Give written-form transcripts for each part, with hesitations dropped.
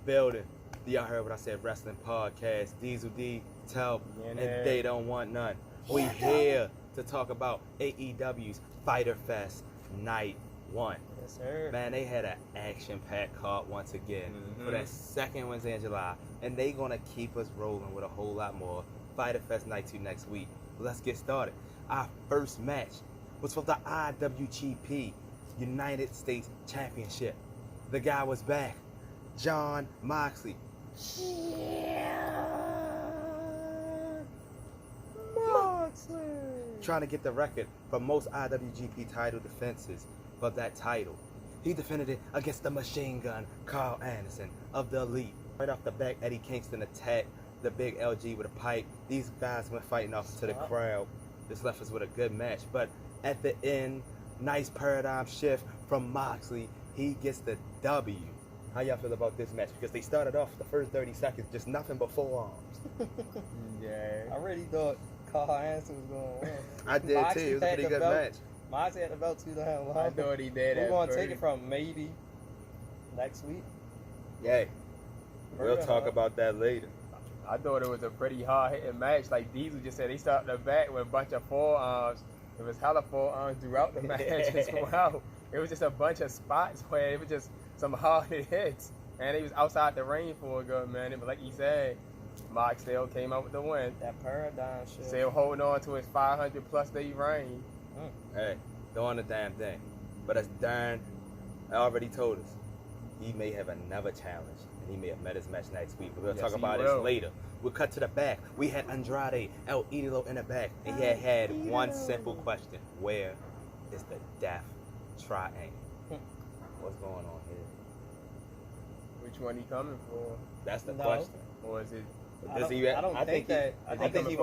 Building. Y'all heard what I said, wrestling podcast, Diesel D, Telp, and they don't want none. We here to talk about AEW's Fyter Fest Night 1. Yes, sir. Man, they had an action-packed card once again for that second Wednesday in July, and they gonna keep us rolling with a whole lot more Fyter Fest Night 2 next week. Let's get started. Our first match was for the IWGP United States Championship. The guy was back. John Moxley. Moxley. Trying to get the record for most IWGP title defenses for that title. He defended it against the machine gun, Carl Anderson of the Elite. Right off the back, Eddie Kingston attacked the big LG with a pipe. These guys went fighting off to the crowd. This left us with a good match. But at the end, nice paradigm shift from Moxley. He gets the W. How y'all feel about this match? Because they started off the first 30 seconds just nothing but forearms. Yeah. I really thought Carl Anderson was going to win. I did Moxley too. It was a pretty good match. Moxley had the belt too damn long. I thought he did. We're going to take it from maybe next week. Yay. We'll talk about that later. I thought it was a pretty hard-hitting match. Like Diesel just said, they started the back with a bunch of forearms. It was hella forearms throughout the match as well. It was just a bunch of spots where it was just some hard hits, and he was outside the ring for a good minute. But like you said, Mox still came out with the win. That paradigm shift. Still holding on to his 500+ day reign. Hey, doing the damn thing. But as Darn already told us, he may have another challenge, and he may have met his match next week. But we'll talk about this later. We'll cut to the back. We had Andrade El Idolo in the back, and he had one simple question: where is the Death Triangle? What's going on here? Which one he coming for? That's the question. Or is it? I think he wants to join. I think he's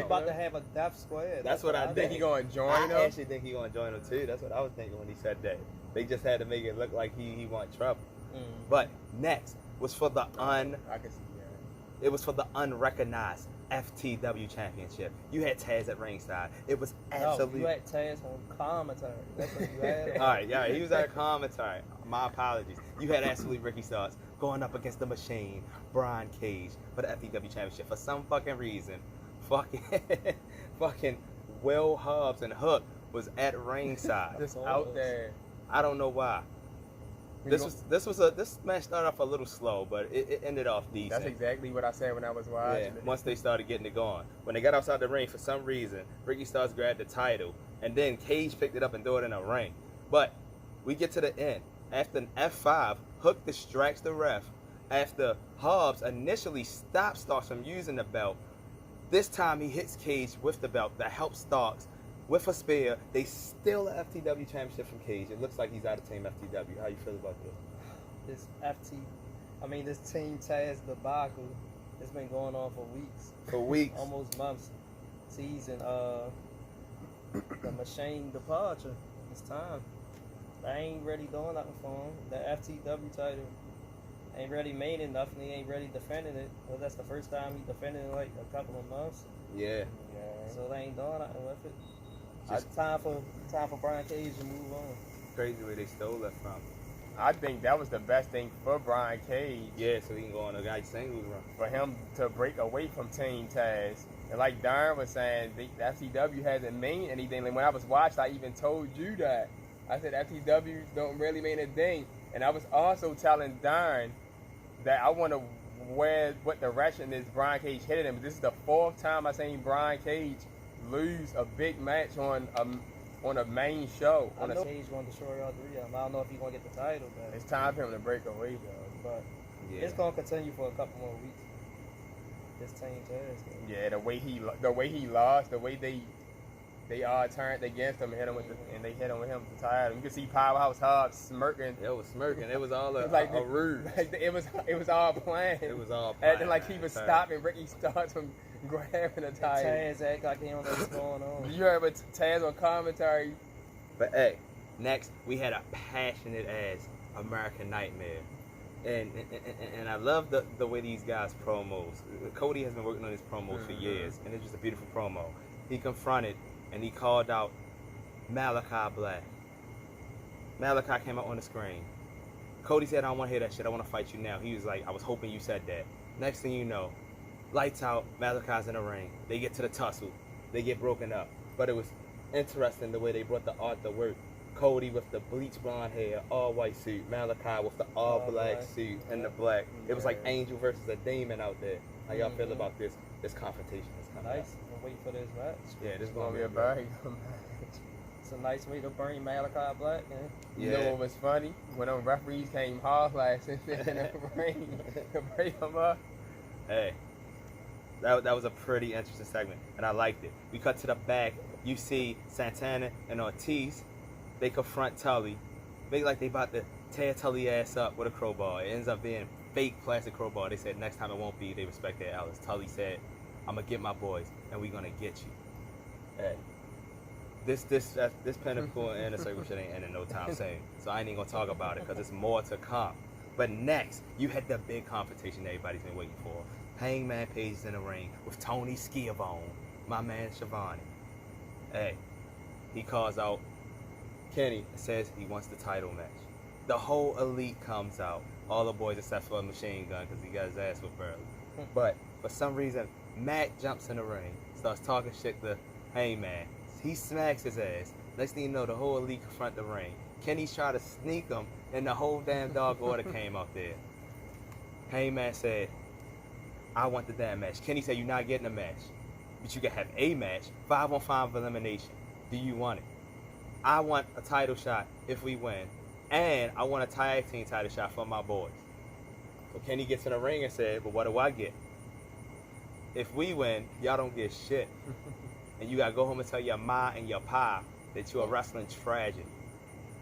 about to have a Death Squad. That's what I think. He going to join him? I actually think he's going to join him too. That's what I was thinking when he said that. They just had to make it look like he want trouble. But next was for the I can see that. It was for the unrecognized FTW Championship. You had Taz at ringside. It was absolutely. No, you had Taz on commentary. That's what you had. All right, yeah, he was at commentary. My apologies. You had absolutely Ricky Starks going up against the Machine, Brian Cage, for the FTW Championship. For some fucking reason, fucking Will Hobbs and Hook was at ringside. Just out there. I don't know why. This match started off a little slow, but it ended off decent. That's exactly what I said when I was watching. Yeah, once they started getting it going. When they got outside the ring, for some reason, Ricky Starks grabbed the title, and then Cage picked it up and threw it in a ring. But we get to the end. After an F5, Hook distracts the ref. After Hobbs initially stops Starks from using the belt, this time he hits Cage with the belt that helps Starks with a spear. They steal the FTW Championship from Cage. It looks like he's out of Team FTW. How you feel about this? This Team Taz debacle has been going on for weeks. For weeks. Almost months. Season the Machine departure. It's time. I ain't really doing nothing for him. The FTW title ain't really meaning nothing. He ain't really defending it. Well, that's the first time he defended it in like a couple of months. Yeah. So they ain't doing nothing with it. It's time for Brian Cage to move on. Crazy where they stole that from. I think that was the best thing for Brian Cage. Yeah, so he can go on a guy's singles run. For him to break away from Team Taz. And like Darn was saying, the FTW hasn't mean anything. And when I was watching, I even told you that. I said FTW don't really mean a thing. And I was also telling Darn that I want to what direction is Brian Cage headed in. But this is the 4th time I've seen Brian Cage lose a big match on a main show. I know Cage going to destroy all 3 of them. I don't know if he's going to get the title, but it's time for him to break away, though. But it's going to continue for a couple more weeks. This Team Taz. Yeah, the way he lost, the way they all turned against him and hit him and they hit him with him with the title. You can see Powerhouse Hobbs smirking. It was smirking. It was all a ruse. Like it was all planned. It was all planned. And like he was stopping Ricky Starks from grabbing the title. Taz act like he don't know what's going on. You heard what Taz on commentary. But hey, next we had a passionate ass American Nightmare. And I love the way these guys promos. Cody has been working on his promos for years, and it's just a beautiful promo. He confronted and he called out Malachi Black. Malachi came out on the screen. Cody said, I don't want to hear that shit. I want to fight you now. He was like, I was hoping you said that. Next thing you know, lights out, Malachi's in the ring. They get to the tussle. They get broken up. But it was interesting the way they brought the art to work. Cody with the bleach blonde hair, all white suit. Malachi with the all black suit and the black. It was like Angel versus a demon out there. How y'all feel about this confrontation that's coming Nice. We'll wait for this match. Yeah, this is Gonna going be a very good match. It's a nice way to bring Malachi Black. You know what was funny? When them referees came hard last in the ring to break them up. Hey, that was a pretty interesting segment, and I liked it. We cut to the back. You see Santana and Ortiz. They confront Tully. They like they about to tear Tully ass up with a crowbar. It ends up being fake plastic crowbar. They said next time it won't be. They respect their elders. Tully said, I'm going to get my boys, and we're going to get you. Hey. This pinnacle and the circle shit ain't ending no time soon. So I ain't even gonna talk about it because it's more to come. But next, you had the big confrontation everybody's been waiting for. Hangman Page in the ring with Tony Schiavone, my man Schiavone. Hey, he calls out Kenny and says he wants the title match. The whole elite comes out. All the boys except for a Machine Gun because he got his ass whipped early. But for some reason, Matt jumps in the ring, starts talking shit to Hangman. He smacks his ass. Next thing you know, the whole elite confront the ring. Kenny's trying to sneak him, and the whole damn Dark Order came out there. Hangman said, I want the damn match. Kenny said, you're not getting a match. But you can have a match, 5-on-5 elimination. Do you want it? I want a title shot if we win. And I want a tag team title shot for my boys. So Kenny gets in the ring and said, but what do I get? If we win, y'all don't get shit. And you gotta go home and tell your ma and your pa that you're a wrestling tragedy.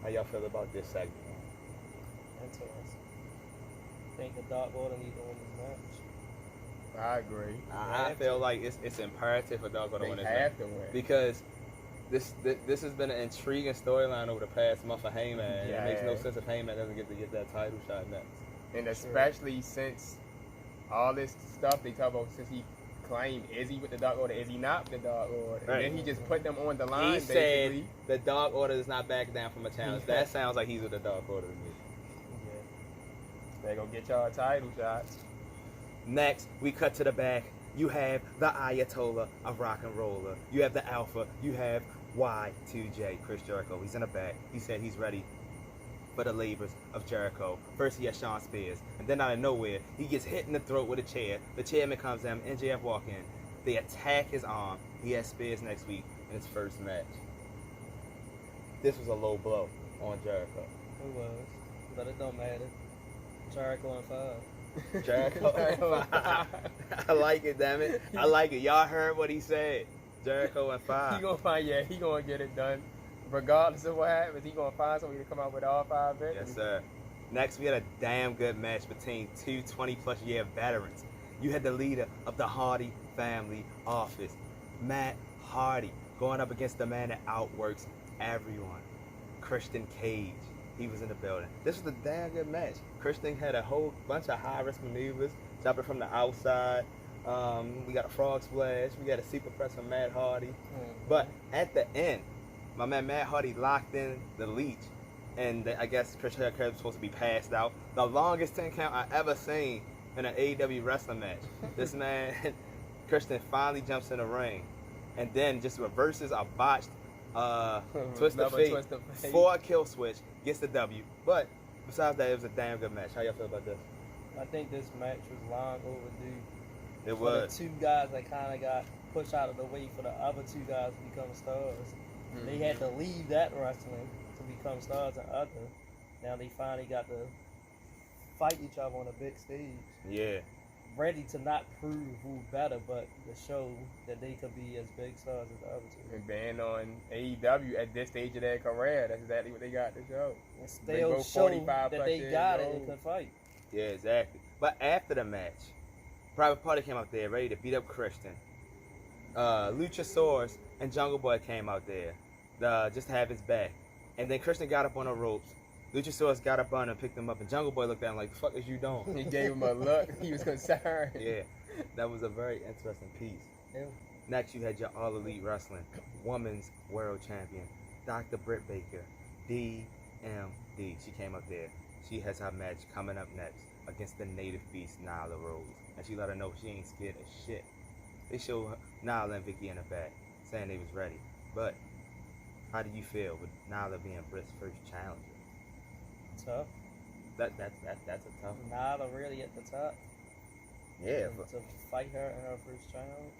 How y'all feel about this segment? Interesting. I think the Dark Order need to win this match. I agree. I feel like it's imperative for Dark Order to win this They match have to win. because this has been an intriguing storyline over the past month for Heyman. Yeah. It makes no sense if Heyman doesn't get to get that title shot next. And especially since all this stuff they talk about, since he claimed, is he with the Dark Order, is he not with the Dark Order? Right. And then he just put them on the line, He basically. said the Dark Order is not backing down from a challenge. That sounds like he's with the Dark Order to me. Yeah. They're going to get y'all a title shots. Next, we cut to the back. You have the Ayatollah of rock and roller. You have the Alpha. You have Y2J, Chris Jericho. He's in the back. He said he's ready for the labors of Jericho. First he has Sean Spears, and then out of nowhere, he gets hit in the throat with a chair. The chairman comes down, MJF walk in. They attack his arm. He has Spears next week in his first match. This was a low blow on Jericho. It was. But it don't matter. Jericho and 5. Jericho and 5. I like it, damn it. I like it. Y'all heard what he said. Jericho and 5. He gonna get it done. Regardless of what happens, he gonna find somebody to come out with all 5 victories. Yes, sir. Next, we had a damn good match between two 20-plus year veterans. You had the leader of the Hardy family office, Matt Hardy, going up against the man that outworks everyone, Christian Cage. He was in the building. This was a damn good match. Christian had a whole bunch of high-risk maneuvers, jumping from the outside. We got a frog splash. We got a super press from Matt Hardy. But at the end, my man Matt Hardy locked in the leech, and I guess Christian was supposed to be passed out. The longest 10 count I ever seen in an AEW wrestling match. This man, Christian, finally jumps in the ring, and then just reverses a botched twist of fate for a kill switch, gets the W. But besides that, it was a damn good match. How y'all feel about this? I think this match was long overdue. It For was. the two guys that kind of got pushed out of the way for the other two guys to become stars. They had to leave that wrestling to become stars and other. Now they finally got to fight each other on a big stage. Yeah. Ready to not prove who's better, but to show that they could be as big stars as the other two. And being on AEW at this stage of their career, that's exactly what they got to show. And They still both show 45 that plus they years got it old. and could fight. Yeah, exactly. But after the match, Private Party came out there ready to beat up Christian. Luchasaurus and Jungle Boy came out there just to have his back. And then Christian got up on the ropes Luchasaurus got up on him and picked him up, and Jungle Boy looked at him like, the fuck is you doing? He gave him a look. He was concerned. Yeah, that was a very interesting piece. Yeah. Next, you had your All Elite Wrestling Women's World Champion, Dr. Britt Baker, DMD. She came up there. She has her match coming up next against the native beast, Nyla Rose. And she let her know she ain't scared of shit. They showed her, Nyla and Vicky in the back, saying they was ready. But how do you feel with Nyla being Britt's first challenger? Tough. That's a tough one. Nyla really at the top. Yeah, To fight her in her first challenge.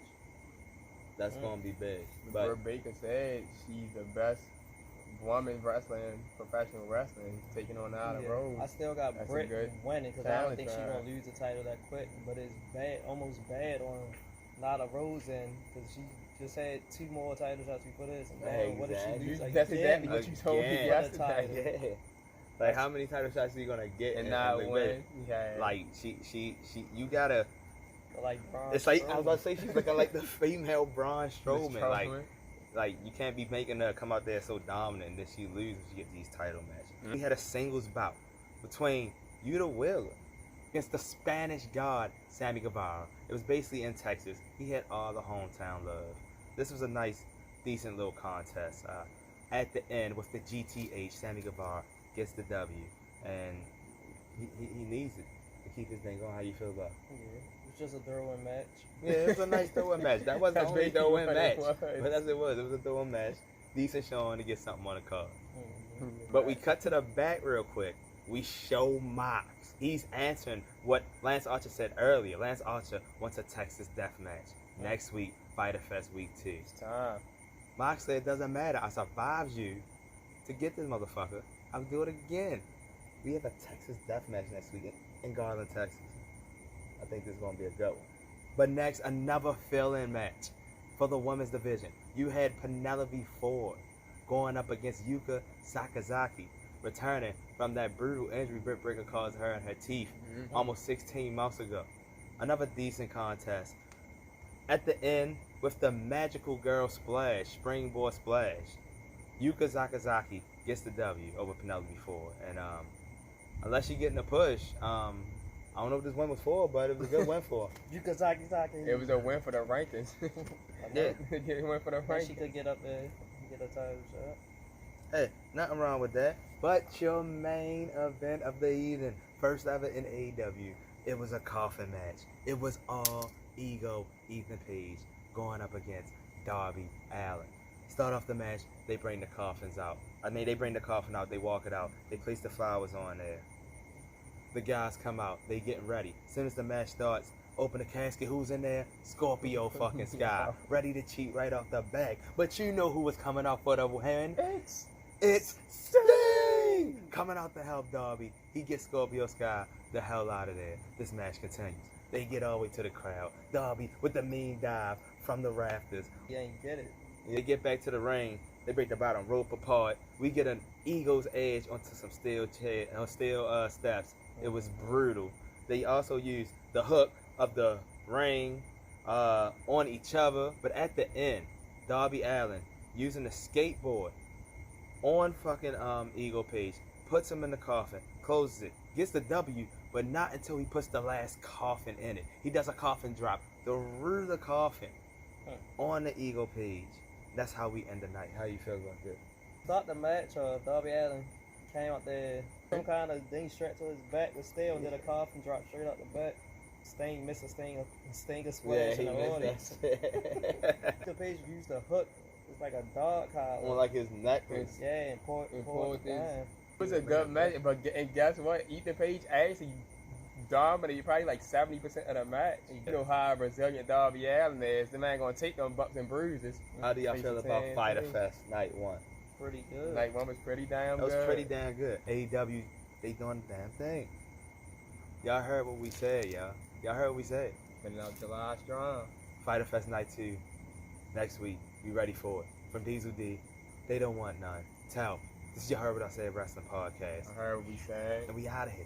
that's gonna be big. But But Baker said she's the best woman wrestling, professional wrestling, taking on Nyla Rose. I still got That's a Britt good winning because I don't think she's challenge, gonna lose the title that quick. But it's bad, almost bad on Nyla Rose because she just had 2 more title shots before this. And now what if she Exactly. loses That's again? exactly what you told me Again. yesterday. yeah, like how many title shots are you gonna get And in not the win. Yeah. Like she, you gotta. Like Braun It's like I was Strowman. about to say she's looking like the female Braun Strowman. Like you can't be making her come out there so dominant and then she loses. She get these title matches. We had a singles bout between Yuta Wheeler against the Spanish God Sammy Guevara. It was basically in Texas. He had all the hometown love. This was a nice, decent little contest. At the end, with the GTH, Sammy Guevara gets the W, and he needs it to keep his thing going. How you feel about it? Yeah, it's just a throw-in match. Yeah, it was a nice throw-in match. That wasn't the That's only basically throw-in what match, it was. but as it was a throw-in match. Decent showing to get something on the card. Mhm. But we cut to the back real quick. We show Mox. He's answering what Lance Archer said earlier. Lance Archer wants a Texas death match next week, Fyter Fest Week 2. It's time. Mox said, it doesn't matter. I survived you to get this motherfucker. I'll do it again. We have a Texas death match next week in Garland, Texas. I think this is going to be a good one. But next, another fill-in match for the women's division. You had Penelope Ford going up against Yuka Sakazaki, returning from that brutal injury Britt Baker caused her in her teeth almost 16 months ago. Another decent contest. At the end, with the magical girl splash, springboard splash, Yuka Sakazaki gets the W over Penelope Ford. And unless you're getting a push, I don't know what this win was for, but it was a good win for her. Yukazaki. It was a win for the rankings. Yeah. It went for the And she rankings. could get up there and get a title shot. Hey, nothing wrong with that. But your main event of the evening, first ever in AEW, it was a coffin match. It was all ego Ethan Page going up against Darby Allin. Start off the match, they bring the coffins out. They bring the coffin out, they walk it out, they place the flowers on there. The guys come out, they getting ready. As soon as the match starts, open the casket, who's in there? Scorpio fucking Sky, ready to cheat right off the back. But you know who was coming out for the win? It's Sting! Coming out to help Darby. He gets Scorpio Sky the hell out of there. This match continues. They get all the way to the crowd. Darby with the mean dive from the rafters. He ain't get it. They get back to the ring. They break the bottom rope apart. We get an eagle's edge onto some steel steps. It was brutal. They also used the hook of the ring on each other. But at the end, Darby Allin using the skateboard on fucking Eagle Page, puts him in the coffin, closes it, gets the W, but not until he puts the last coffin in it. He does a coffin drop through the coffin on the Eagle Page. That's how we end the night. How you feel about this? Thought the match, Darby Allin came out there, some kind of thing strapped to his back, but still did a coffin drop straight out the back. Sting missed a Stinger splash in the audience. The Page used the hook. It's like a dog collar. On like his necklace. Yeah, and poured it down. It was a good match, but and guess what? Ethan Page actually dominated probably like 70% of the match. You know how resilient Darby Allin is. The man gonna take them bumps and bruises. How do y'all feel about Fyter Fest Night 1? Pretty good. Night 1 was pretty damn That good. was pretty damn good. AEW, they doing the damn thing. Y'all heard what we said, y'all. Y'all heard what we said. Been out July strong. Fyter Fest Night 2 next week. Be ready for it. From Diesel D, they don't want none. Tell. This is your Heard What I Said Wrestling Podcast. I heard what we said. And we out of here.